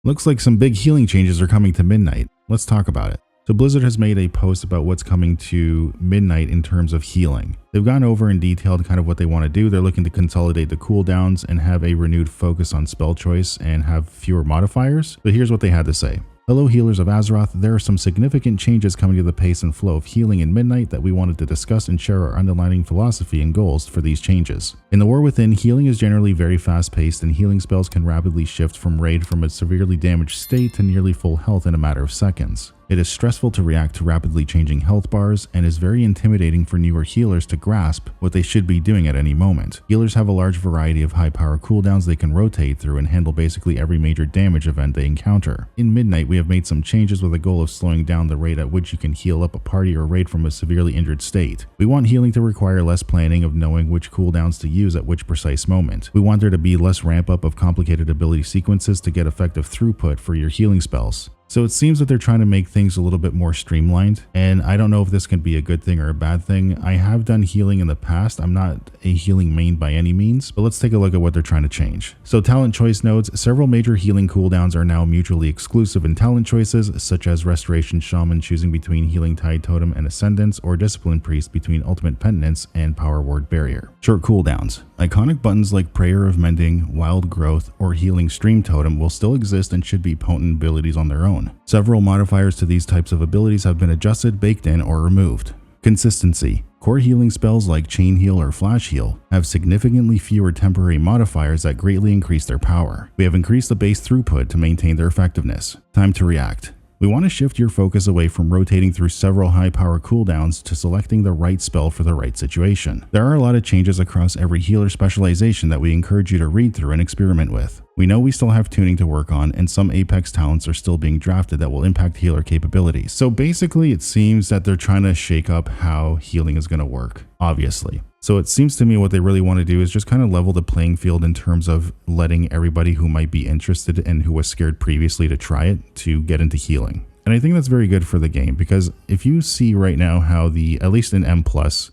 Looks like some big healing changes are coming to Midnight. Let's talk about it. So Blizzard has made a post about what's coming to Midnight in terms of healing. They've gone over and detailed kind of what they want to do. They're looking to consolidate the cooldowns and have a renewed focus on spell choice and have fewer modifiers. But here's what they had to say. Hello healers of Azeroth, there are some significant changes coming to the pace and flow of healing in Midnight that we wanted to discuss and share our underlying philosophy and goals for these changes. In the War Within, healing is generally very fast paced and healing spells can rapidly shift from raid from a severely damaged state to nearly full health in a matter of seconds. It is stressful to react to rapidly changing health bars and is very intimidating for newer healers to grasp what they should be doing at any moment. Healers have a large variety of high power cooldowns they can rotate through and handle basically every major damage event they encounter. In Midnight, we have made some changes with a goal of slowing down the rate at which you can heal up a party or raid from a severely injured state. We want healing to require less planning of knowing which cooldowns to use at which precise moment. We want there to be less ramp up of complicated ability sequences to get effective throughput for your healing spells. So it seems that they're trying to make things a little bit more streamlined, and I don't know if this can be a good thing or a bad thing. I have done healing in the past. I'm not a healing main by any means, but let's take a look at what they're trying to change. So talent choice nodes, several major healing cooldowns are now mutually exclusive in talent choices, such as Restoration Shaman choosing between Healing Tide Totem and Ascendance, or Discipline Priest between Ultimate Penitence and Power Word Barrier. Short cooldowns. Iconic buttons like Prayer of Mending, Wild Growth, or Healing Stream Totem will still exist and should be potent abilities on their own. Several modifiers to these types of abilities have been adjusted, baked in, or removed. Consistency. Core healing spells like Chain Heal or Flash Heal have significantly fewer temporary modifiers that greatly increase their power. We have increased the base throughput to maintain their effectiveness. Time to react. We want to shift your focus away from rotating through several high power cooldowns to selecting the right spell for the right situation. There are a lot of changes across every healer specialization that we encourage you to read through and experiment with. We know we still have tuning to work on, and some Apex talents are still being drafted that will impact healer capabilities. So basically it seems that they're trying to shake up how healing is going to work, obviously. So it seems to me what they really want to do is just kind of level the playing field in terms of letting everybody who might be interested and who was scared previously to try it to get into healing. And I think that's very good for the game, because if you see right now how at least in M+,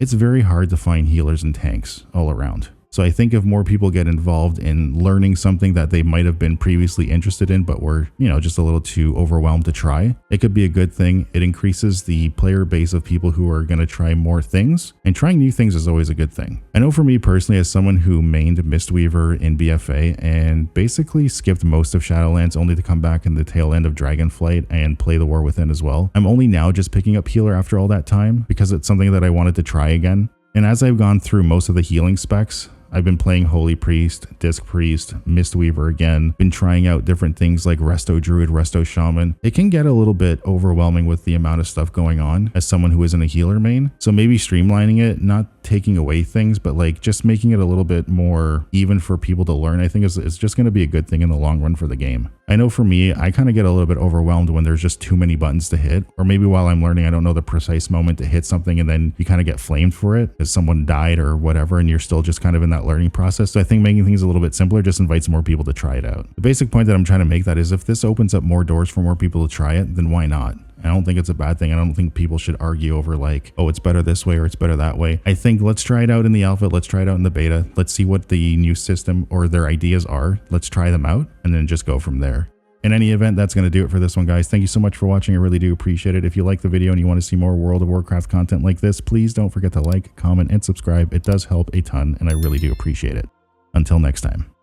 it's very hard to find healers and tanks all around. So I think if more people get involved in learning something that they might have been previously interested in, but were, just a little too overwhelmed to try, it could be a good thing. It increases the player base of people who are going to try more things, and trying new things is always a good thing. I know for me personally, as someone who mained Mistweaver in BFA and basically skipped most of Shadowlands only to come back in the tail end of Dragonflight and play the War Within as well, I'm only now just picking up healer after all that time because it's something that I wanted to try again. And as I've gone through most of the healing specs, I've been playing Holy Priest, Disc Priest, Mistweaver again, been trying out different things like Resto Druid, Resto Shaman. It can get a little bit overwhelming with the amount of stuff going on as someone who isn't a healer main. So maybe streamlining it, not taking away things, but like just making it a little bit more even for people to learn, I think is just going to be a good thing in the long run for the game. I know for me, I kind of get a little bit overwhelmed when there's just too many buttons to hit, or maybe while I'm learning, I don't know the precise moment to hit something and then you kind of get flamed for it because someone died or whatever, and you're still just kind of in that learning process. So I think making things a little bit simpler just invites more people to try it out. The basic point that I'm trying to make that is if this opens up more doors for more people to try it, then why not? I don't think it's a bad thing. I don't think people should argue over like, oh, it's better this way or it's better that way. I think let's try it out in the alpha. Let's try it out in the beta. Let's see what the new system or their ideas are. Let's try them out and then just go from there. In any event, that's going to do it for this one, guys. Thank you so much for watching. I really do appreciate it. If you like the video and you want to see more World of Warcraft content like this, please don't forget to like, comment, and subscribe. It does help a ton, and I really do appreciate it. Until next time.